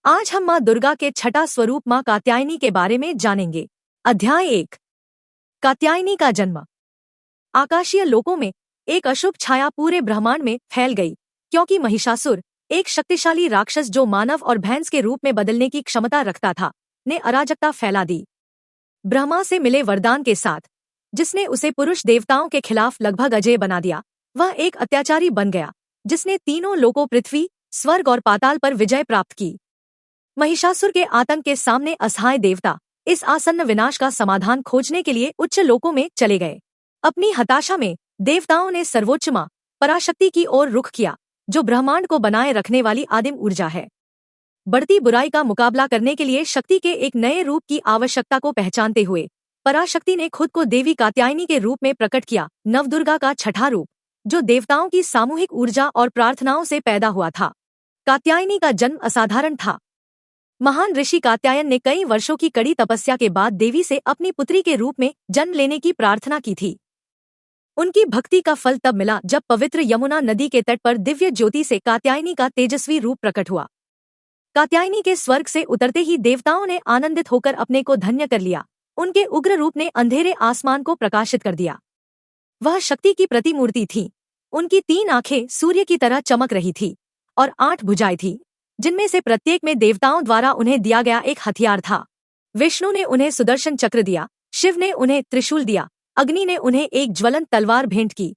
आज हम माँ दुर्गा के छठा स्वरूप माँ कात्यायनी के बारे में जानेंगे। अध्याय 1। कात्यायनी का जन्म। आकाशीय लोकों में एक अशुभ छाया पूरे ब्रह्मांड में फैल गई, क्योंकि महिषासुर, एक शक्तिशाली राक्षस जो मानव और भैंस के रूप में बदलने की क्षमता रखता था, ने अराजकता फैला दी। ब्रह्मा से मिले वरदान के साथ, जिसने उसे पुरुष देवताओं के खिलाफ लगभग अजेय बना दिया, वह एक अत्याचारी बन गया, जिसने तीनों लोकों पृथ्वी, स्वर्ग और पाताल पर विजय प्राप्त की। महिषासुर के आतंक के सामने असहाय देवता इस आसन्न विनाश का समाधान खोजने के लिए उच्च लोकों में चले गए। अपनी हताशा में देवताओं ने सर्वोच्च मां पराशक्ति की ओर रुख किया, जो ब्रह्मांड को बनाए रखने वाली आदिम ऊर्जा है। बढ़ती बुराई का मुकाबला करने के लिए शक्ति के एक नए रूप की आवश्यकता को पहचानते हुए पराशक्ति ने खुद को देवी कात्यायनी के रूप में प्रकट किया, नवदुर्गा का छठा रूप, जो देवताओं की सामूहिक ऊर्जा और प्रार्थनाओं से पैदा हुआ था। कात्यायनी का जन्म असाधारण था। महान ऋषि कात्यायन ने कई वर्षों की कड़ी तपस्या के बाद देवी से अपनी पुत्री के रूप में जन्म लेने की प्रार्थना की थी। उनकी भक्ति का फल तब मिला जब पवित्र यमुना नदी के तट पर दिव्य ज्योति से कात्यायनी का तेजस्वी रूप प्रकट हुआ। कात्यायनी के स्वर्ग से उतरते ही देवताओं ने आनंदित होकर अपने को धन्य कर लिया। उनके उग्र रूप ने अंधेरे आसमान को प्रकाशित कर दिया। वह शक्ति की प्रतिमूर्ति थी। उनकी 3 आंखें सूर्य की तरह चमक रही थी और 8 भुजाएं थी, जिनमें से प्रत्येक में देवताओं द्वारा उन्हें दिया गया एक हथियार था। विष्णु ने उन्हें सुदर्शन चक्र दिया, शिव ने उन्हें त्रिशूल दिया, अग्नि ने उन्हें एक ज्वलंत तलवार भेंट की,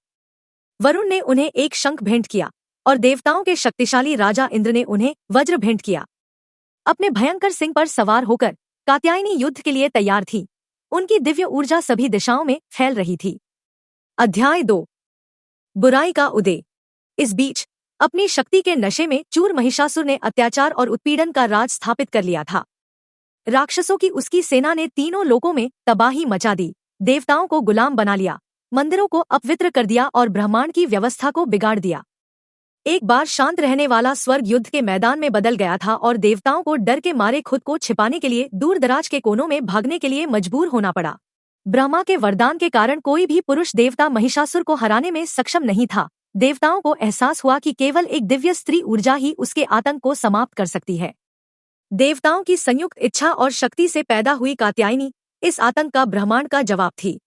वरुण ने उन्हें एक शंख भेंट किया और देवताओं के शक्तिशाली राजा इंद्र ने उन्हें वज्र भेंट किया। अपने भयंकर सिंह पर सवार होकर कात्यायनी युद्ध के लिए तैयार थी। उनकी दिव्य ऊर्जा सभी दिशाओं में फैल रही थी। अध्याय 2। बुराई का उदय। इस बीच अपनी शक्ति के नशे में चूर महिषासुर ने अत्याचार और उत्पीड़न का राज स्थापित कर लिया था। राक्षसों की उसकी सेना ने तीनों लोकों में तबाही मचा दी, देवताओं को गुलाम बना लिया, मंदिरों को अपवित्र कर दिया और ब्रह्मांड की व्यवस्था को बिगाड़ दिया। एक बार शांत रहने वाला स्वर्ग युद्ध के मैदान में बदल गया था और देवताओं को डर के मारे खुद को छिपाने के लिए दूर दराज के कोनों में भागने के लिए मजबूर होना पड़ा। ब्रह्मा के वरदान के कारण कोई भी पुरुष देवता महिषासुर को हराने में सक्षम नहीं था। देवताओं को एहसास हुआ कि केवल एक दिव्य स्त्री ऊर्जा ही उसके आतंक को समाप्त कर सकती है। देवताओं की संयुक्त इच्छा और शक्ति से पैदा हुई कात्यायनी इस आतंक का ब्रह्मांड का जवाब थी।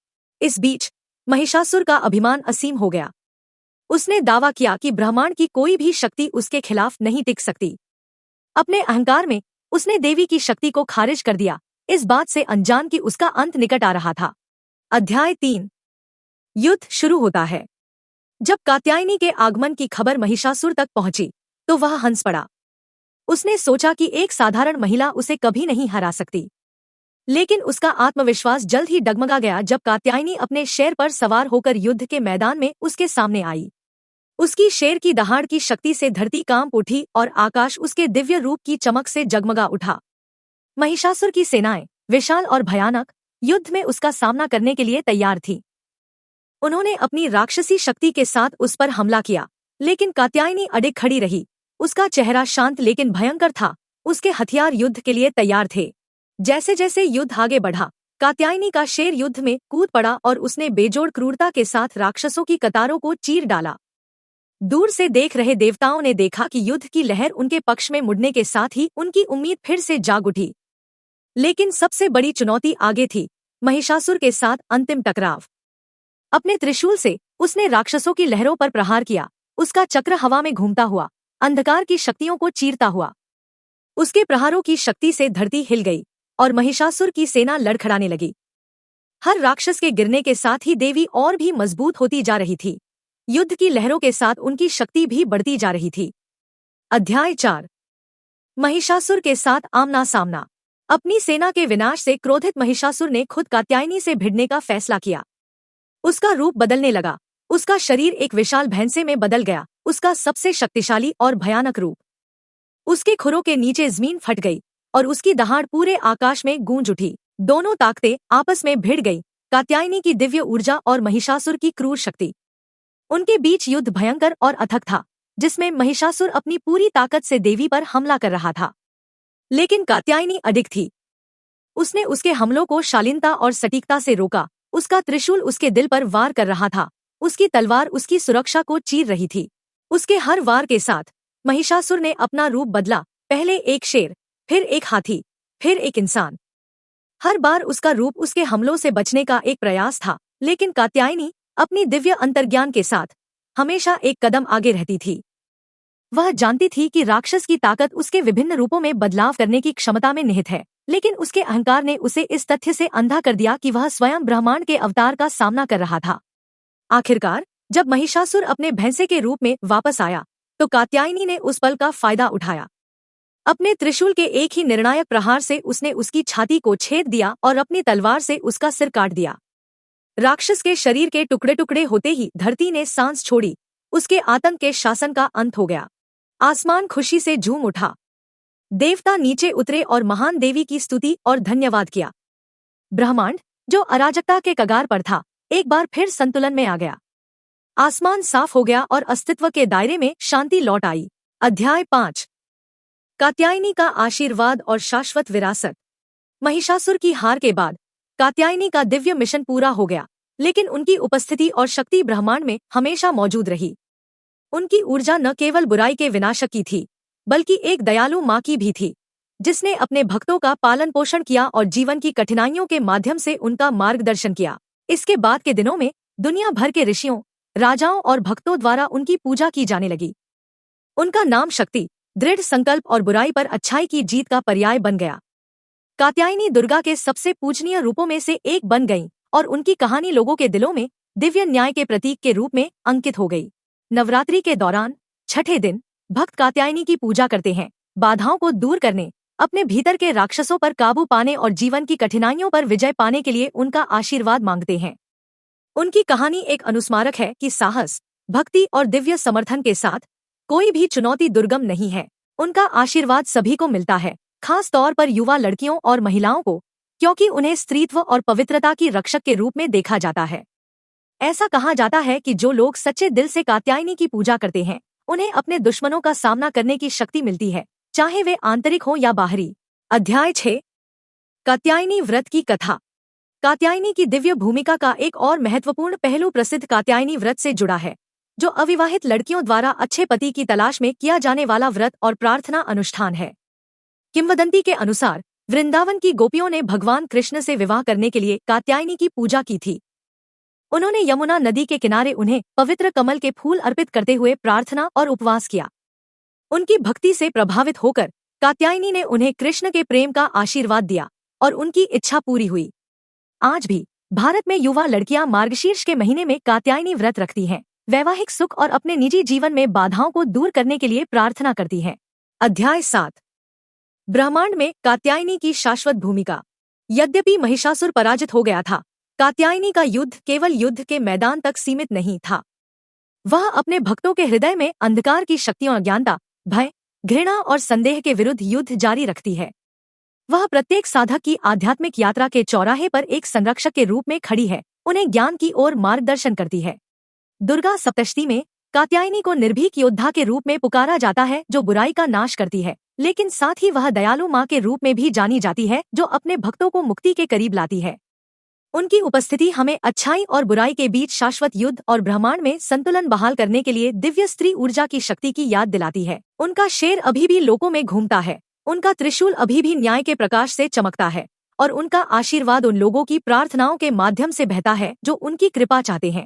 इस बीच महिषासुर का अभिमान असीम हो गया। उसने दावा किया कि ब्रह्मांड की कोई भी शक्ति उसके खिलाफ नहीं टिक सकती। अपने अहंकार में उसने देवी की शक्ति को खारिज कर दिया, इस बात से अनजान कि उसका अंत निकट आ रहा था। अध्याय 3। युद्ध शुरू होता है। जब कात्यायनी के आगमन की खबर महिषासुर तक पहुंची, तो वह हंस पड़ा। उसने सोचा कि एक साधारण महिला उसे कभी नहीं हरा सकती। लेकिन उसका आत्मविश्वास जल्द ही डगमगा गया जब कात्यायनी अपने शेर पर सवार होकर युद्ध के मैदान में उसके सामने आई। उसकी शेर की दहाड़ की शक्ति से धरती कांप उठी और आकाश उसके दिव्य रूप की चमक से जगमगा उठा। महिषासुर की सेनाएं, विशाल और भयानक, युद्ध में उसका सामना करने के लिए तैयार थी। उन्होंने अपनी राक्षसी शक्ति के साथ उस पर हमला किया, लेकिन कात्यायनी अडिग खड़ी रही। उसका चेहरा शांत लेकिन भयंकर था। उसके हथियार युद्ध के लिए तैयार थे। जैसे जैसे युद्ध आगे बढ़ा, कात्यायनी का शेर युद्ध में कूद पड़ा और उसने बेजोड़ क्रूरता के साथ राक्षसों की कतारों को चीर डाला। दूर से देख रहे देवताओं ने देखा कि युद्ध की लहर उनके पक्ष में मुड़ने के साथ ही उनकी उम्मीद फिर से जाग उठी। लेकिन सबसे बड़ी चुनौती आगे थी, महिषासुर के साथ अंतिम टकराव। अपने त्रिशूल से उसने राक्षसों की लहरों पर प्रहार किया। उसका चक्र हवा में घूमता हुआ अंधकार की शक्तियों को चीरता हुआ। उसके प्रहारों की शक्ति से धरती हिल गई और महिषासुर की सेना लड़खड़ाने लगी। हर राक्षस के गिरने के साथ ही देवी और भी मजबूत होती जा रही थी। युद्ध की लहरों के साथ उनकी शक्ति भी बढ़ती जा रही थी। अध्याय 4। महिषासुर के साथ आमना सामना। अपनी सेना के विनाश से क्रोधित महिषासुर ने खुद कात्यायनी से भिड़ने का फैसला किया। उसका रूप बदलने लगा। उसका शरीर एक विशाल भैंसे में बदल गया, उसका सबसे शक्तिशाली और भयानक रूप। उसके खुरों के नीचे जमीन फट गई और उसकी दहाड़ पूरे आकाश में गूंज उठी। दोनों ताकतें आपस में भिड़ गई, कात्यायनी की दिव्य ऊर्जा और महिषासुर की क्रूर शक्ति। उनके बीच युद्ध भयंकर और अथक था, जिसमें महिषासुर अपनी पूरी ताकत से देवी पर हमला कर रहा था। लेकिन कात्यायनी अडिग थी। उसने उसके हमलों को शालीनता और सटीकता से रोका। उसका त्रिशूल उसके दिल पर वार कर रहा था। उसकी तलवार उसकी सुरक्षा को चीर रही थी। उसके हर वार के साथ महिषासुर ने अपना रूप बदला, पहले एक शेर, फिर एक हाथी, फिर एक इंसान। हर बार उसका रूप उसके हमलों से बचने का एक प्रयास था, लेकिन कात्यायनी अपनी दिव्य अंतर्ज्ञान के साथ हमेशा एक कदम आगे रहती थी। वह जानती थी कि राक्षस की ताकत उसके विभिन्न रूपों में बदलाव करने की क्षमता में निहित है, लेकिन उसके अहंकार ने उसे इस तथ्य से अंधा कर दिया कि वह स्वयं ब्रह्मांड के अवतार का सामना कर रहा था। आखिरकार जब महिषासुर अपने भैंसे के रूप में वापस आया, तो कात्यायनी ने उस पल का फायदा उठाया। अपने त्रिशूल के एक ही निर्णायक प्रहार से उसने उसकी छाती को छेद दिया और अपनी तलवार से उसका सिर काट दिया। राक्षस के शरीर के टुकड़े टुकड़े होते ही धरती ने सांस छोड़ी, उसके आतंक के शासन का अंत हो गया। आसमान खुशी से झूम उठा। देवता नीचे उतरे और महान देवी की स्तुति और धन्यवाद किया। ब्रह्मांड, जो अराजकता के कगार पर था, एक बार फिर संतुलन में आ गया। आसमान साफ हो गया और अस्तित्व के दायरे में शांति लौट आई। अध्याय 5। कात्यायनी का आशीर्वाद और शाश्वत विरासत। महिषासुर की हार के बाद कात्यायनी का दिव्य मिशन पूरा हो गया, लेकिन उनकी उपस्थिति और शक्ति ब्रह्मांड में हमेशा मौजूद रही। उनकी ऊर्जा न केवल बुराई के विनाशक की थी, बल्कि एक दयालु माँ की भी थी, जिसने अपने भक्तों का पालन पोषण किया और जीवन की कठिनाइयों के माध्यम से उनका मार्गदर्शन किया। इसके बाद के दिनों में दुनिया भर के ऋषियों, राजाओं और भक्तों द्वारा उनकी पूजा की जाने लगी। उनका नाम शक्ति, दृढ़ संकल्प और बुराई पर अच्छाई की जीत का पर्याय बन गया। कात्यायनी दुर्गा के सबसे पूजनीय रूपों में से एक बन गईं और उनकी कहानी लोगों के दिलों में दिव्य न्याय के प्रतीक के रूप में अंकित हो गई। नवरात्रि के दौरान छठे दिन भक्त कात्यायनी की पूजा करते हैं, बाधाओं को दूर करने, अपने भीतर के राक्षसों पर काबू पाने और जीवन की कठिनाइयों पर विजय पाने के लिए उनका आशीर्वाद मांगते हैं। उनकी कहानी एक अनुस्मारक है कि साहस, भक्ति और दिव्य समर्थन के साथ कोई भी चुनौती दुर्गम नहीं है। उनका आशीर्वाद सभी को मिलता है, खास तौर पर युवा लड़कियों और महिलाओं को, क्योंकि उन्हें स्त्रीत्व और पवित्रता की रक्षक के रूप में देखा जाता है। ऐसा कहा जाता है कि जो लोग सच्चे दिल से कात्यायनी की पूजा करते हैं, उन्हें अपने दुश्मनों का सामना करने की शक्ति मिलती है, चाहे वे आंतरिक हो या बाहरी। अध्याय 6। कात्यायनी व्रत की कथा। कात्यायनी की दिव्य भूमिका का एक और महत्वपूर्ण पहलू प्रसिद्ध कात्यायनी व्रत से जुड़ा है, जो अविवाहित लड़कियों द्वारा अच्छे पति की तलाश में किया जाने वाला व्रत और प्रार्थना अनुष्ठान है। किंवदंती के अनुसार वृंदावन की गोपियों ने भगवान कृष्ण से विवाह करने के लिए कात्यायनी की पूजा की थी। उन्होंने यमुना नदी के किनारे उन्हें पवित्र कमल के फूल अर्पित करते हुए प्रार्थना और उपवास किया। उनकी भक्ति से प्रभावित होकर कात्यायनी ने उन्हें कृष्ण के प्रेम का आशीर्वाद दिया और उनकी इच्छा पूरी हुई। आज भी भारत में युवा लड़कियां मार्गशीर्ष के महीने में कात्यायनी व्रत रखती हैं, वैवाहिक सुख और अपने निजी जीवन में बाधाओं को दूर करने के लिए प्रार्थना करती हैं। अध्याय 7। ब्रह्मांड में कात्यायनी की शाश्वत भूमिका। यद्यपि महिषासुर पराजित हो गया था, कात्यायनी का युद्ध केवल युद्ध के मैदान तक सीमित नहीं था। वह अपने भक्तों के हृदय में अंधकार की शक्तियों, अज्ञानता, भय, घृणा और संदेह के विरुद्ध युद्ध जारी रखती है। वह प्रत्येक साधक की आध्यात्मिक यात्रा के चौराहे पर एक संरक्षक के रूप में खड़ी है, उन्हें ज्ञान की ओर मार्गदर्शन करती है। दुर्गा सप्तशती में कात्यायनी को निर्भीक योद्धा के रूप में पुकारा जाता है, जो बुराई का नाश करती है, लेकिन साथ ही वह दयालु माँ के रूप में भी जानी जाती है, जो अपने भक्तों को मुक्ति के करीब लाती है। उनकी उपस्थिति हमें अच्छाई और बुराई के बीच शाश्वत युद्ध और ब्रह्मांड में संतुलन बहाल करने के लिए दिव्य स्त्री ऊर्जा की शक्ति की याद दिलाती है। उनका शेर अभी भी लोकों में घूमता है, उनका त्रिशूल अभी भी न्याय के प्रकाश से चमकता है और उनका आशीर्वाद उन लोगों की प्रार्थनाओं के माध्यम से बहता है जो उनकी कृपा चाहते हैं।